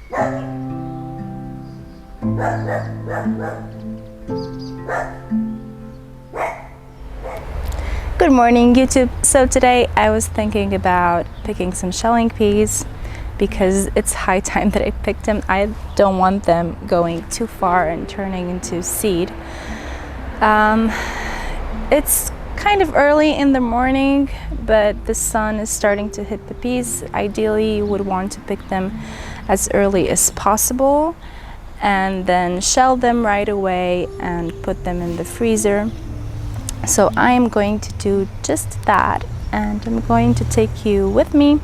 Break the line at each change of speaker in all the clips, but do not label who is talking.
Good morning, YouTube. So today I was thinking about picking some shelling peas because it's high time that I picked them. I don't want them going too far and turning into seed. It's kind of early in the morning, but the sun is starting to hit the peas. Ideally, you would want to pick them as early as possible and then shell them right away and put them in the freezer. So I'm going to do just that, and I'm going to take you with me.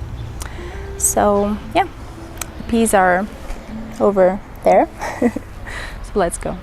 So yeah, the peas are over there. So let's go.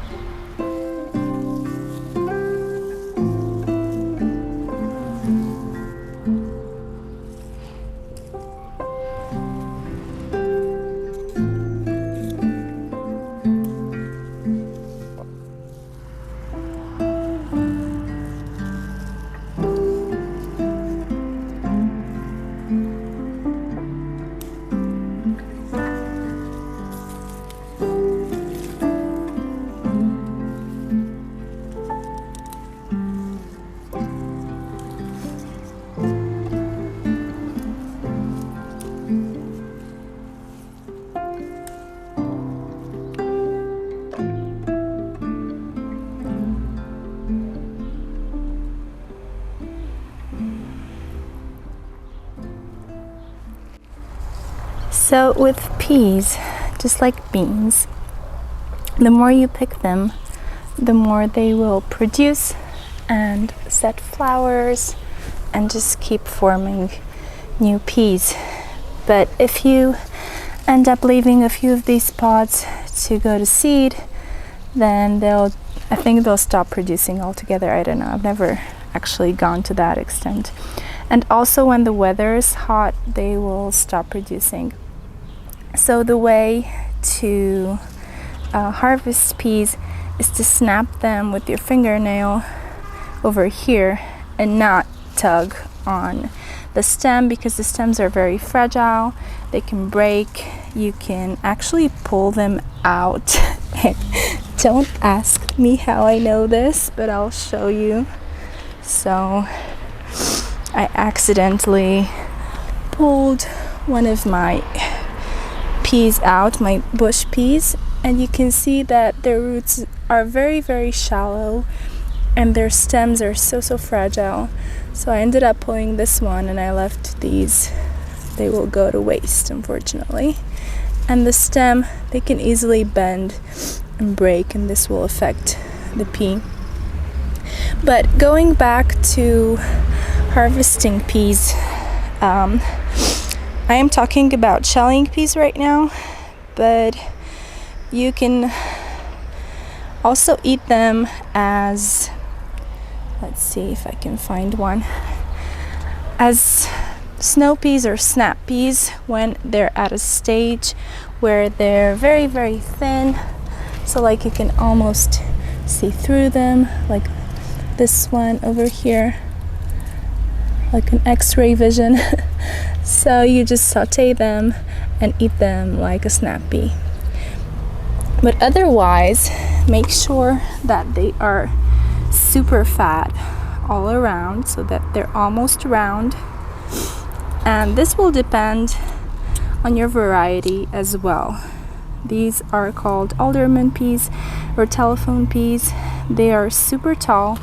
So with peas, just like beans, the more you pick them, the more they will produce and set flowers and just keep forming new peas. But if you end up leaving a few of these pods to go to seed, then I think they'll stop producing altogether. I don't know, I've never actually gone to that extent. And also when the weather is hot, they will stop producing. So the way to harvest peas is to snap them with your fingernail over here and not tug on the stem, because the stems are very fragile. They can break. You can actually pull them out. Don't ask me how I know this, but I'll show you. So I accidentally pulled one of my peas out, my bush peas, and you can see that their roots are very, very shallow and their stems are so fragile. So I ended up pulling this one and I left these. They will go to waste, unfortunately. And the stem, they can easily bend and break, and this will affect the pea. But going back to harvesting peas, I am talking about shelling peas right now, but you can also eat them as, let's see if I can find one, as snow peas or snap peas when they're at a stage where they're very, very thin. So like you can almost see through them, like this one over here, like an X-ray vision. So you just saute them and eat them like a snap pea. But otherwise, make sure that they are super fat all around so that they're almost round. And this will depend on your variety as well. These are called alderman peas or telephone peas. They are super tall.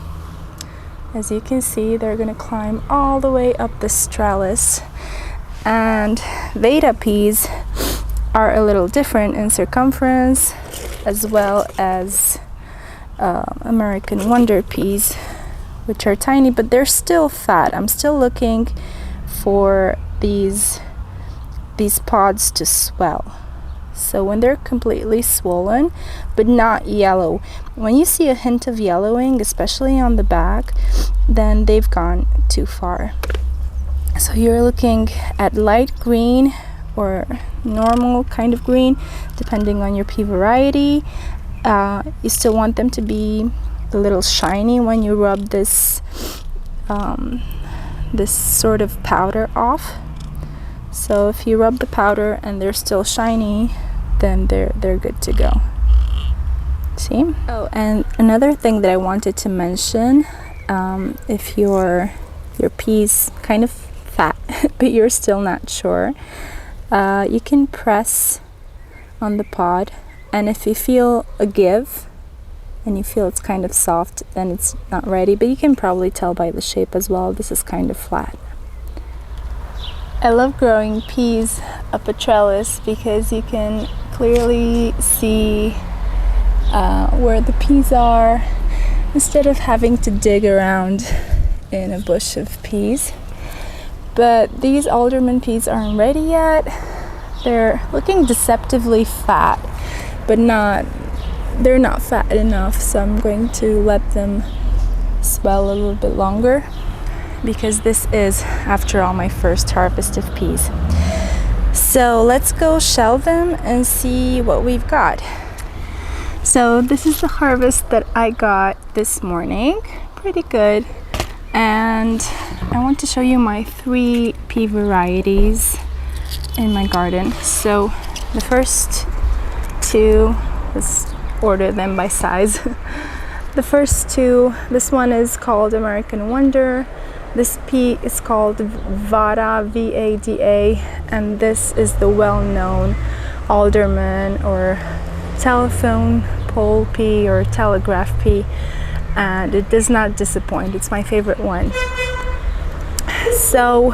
As you can see, they're going to climb all the way up the trellis. And Veda peas are a little different in circumference, as well as American Wonder peas, which are tiny, but they're still fat. I'm still looking for these pods to swell. So when they're completely swollen but not yellow, when you see a hint of yellowing, especially on the back, then they've gone too far. So you're looking at light green or normal kind of green, depending on your pea variety. You still want them to be a little shiny when you rub this sort of powder off. So if you rub the powder and they're still shiny, then they're good to go. See? Oh, and another thing that I wanted to mention, if your pea's kind of fat but you're still not sure, you can press on the pod, and if you feel a give and you feel it's kind of soft, then it's not ready, but you can probably tell by the shape as well. This is kind of flat. I love growing peas up a trellis because you can clearly see where the peas are instead of having to dig around in a bush of peas. But these alderman peas aren't ready yet. They're looking deceptively fat, but they're not fat enough, so I'm going to let them swell a little bit longer, because this is, after all, my first harvest of peas. So let's go shell them and see what we've got. So this is the harvest that I got this morning. Pretty good. And I want to show you my 3 pea varieties in my garden. So the first 2, let's order them by size. The first 2, this one is called American Wonder. This pea is called Vada, V-A-D-A, and this is the well-known alderman or telephone pole pea or telegraph pea, and it does not disappoint. It's my favorite one. So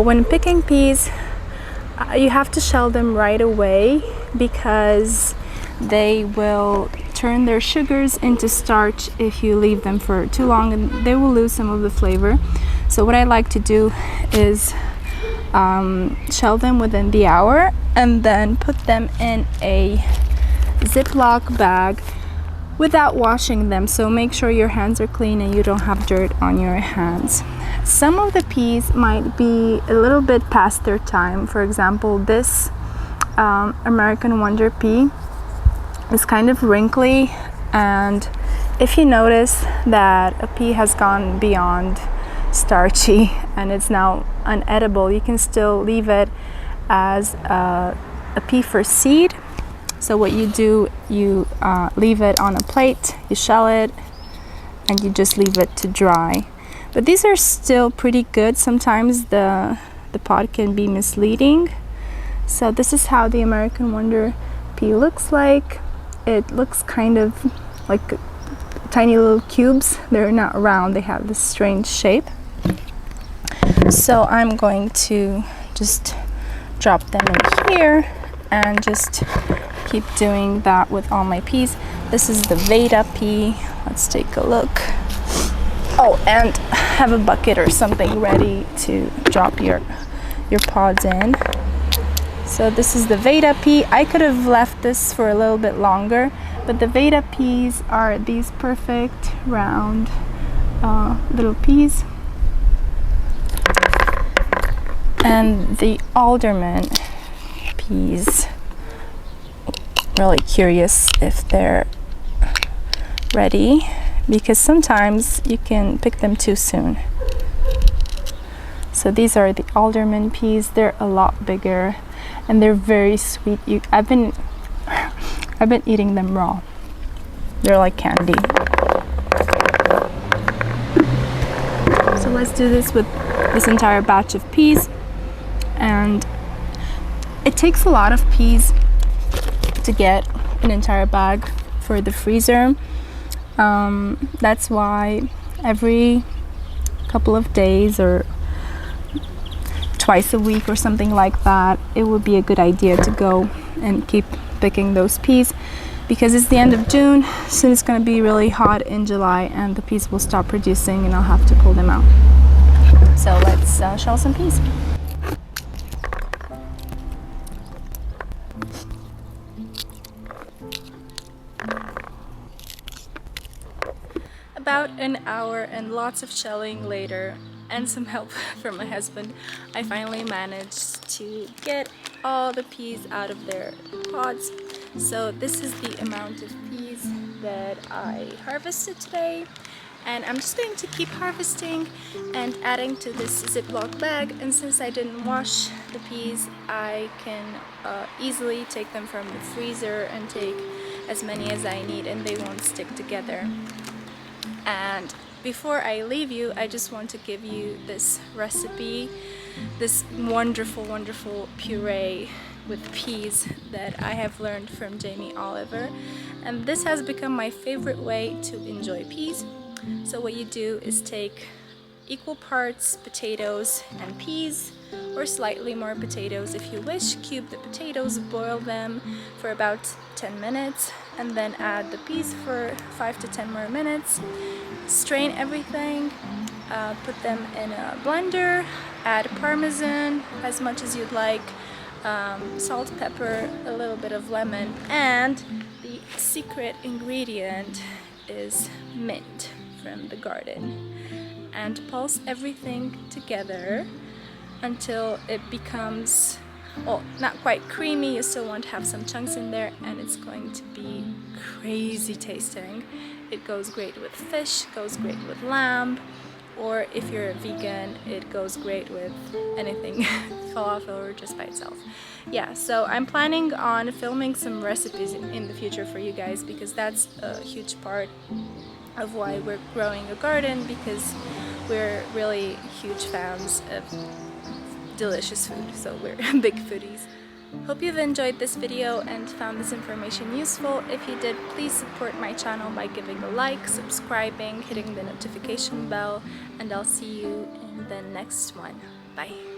when picking peas, you have to shell them right away because they will turn their sugars into starch if you leave them for too long, and they will lose some of the flavor. So what I like to do is shell them within the hour and then put them in a Ziploc bag without washing them. So make sure your hands are clean and you don't have dirt on your hands. Some of the peas might be a little bit past their time. For example, this American Wonder pea is kind of wrinkly, and if you notice that a pea has gone beyond starchy and it's now unedible, you can still leave it as a pea for seed. So what you do, you leave it on a plate, you shell it, and you just leave it to dry. But these are still pretty good. Sometimes the pod can be misleading. So this is how the American Wonder pea looks like. It looks kind of like tiny little cubes. They're not round, they have this strange shape. So I'm going to just drop them in here and just keep doing that with all my peas. This is the Veda pea. Let's take a look. Oh, and have a bucket or something ready to drop your pods in. So this is the Veda pea. I could have left this for a little bit longer, but the Veda peas are these perfect round little peas. And the alderman peas, really curious if they're ready, because sometimes you can pick them too soon. So these are the alderman peas. They're a lot bigger and they're very sweet. I've been eating them raw. They're like candy. So let's do this with this entire batch of peas. And it takes a lot of peas to get an entire bag for the freezer. That's why every couple of days or twice a week or something like that, it would be a good idea to go and keep picking those peas, because it's the end of June, soon it's going to be really hot in July and the peas will stop producing and I'll have to pull them out. So let's shell some peas. About an hour and lots of shelling later and some help from my husband, I finally managed to get all the peas out of their pods. So this is the amount of peas that I harvested today, and I'm just going to keep harvesting and adding to this Ziploc bag. And since I didn't wash the peas, I can easily take them from the freezer and take as many as I need, and they won't stick together. And before I leave you, I just want to give you this recipe, this wonderful puree with peas that I have learned from Jamie Oliver, and this has become my favorite way to enjoy peas. So what you do is take equal parts potatoes and peas, or slightly more potatoes if you wish. Cube the potatoes, boil them for about 10 minutes, and then add the peas for 5 to 10 more minutes. Strain everything, put them in a blender, add parmesan as much as you'd like, salt, pepper, a little bit of lemon, and the secret ingredient is mint from the garden. And pulse everything together until it becomes, well, not quite creamy. You still want to have some chunks in there, and it's going to be crazy tasting. It goes great with fish, goes great with lamb, or if you're a vegan, it goes great with anything falafel or just by itself. Yeah, so I'm planning on filming some recipes in the future for you guys, because that's a huge part of why we're growing a garden, because we're really huge fans of delicious food, so we're big foodies. Hope you've enjoyed this video and found this information useful. If you did, please support my channel by giving a like, subscribing, hitting the notification bell, and I'll see you in the next one. Bye!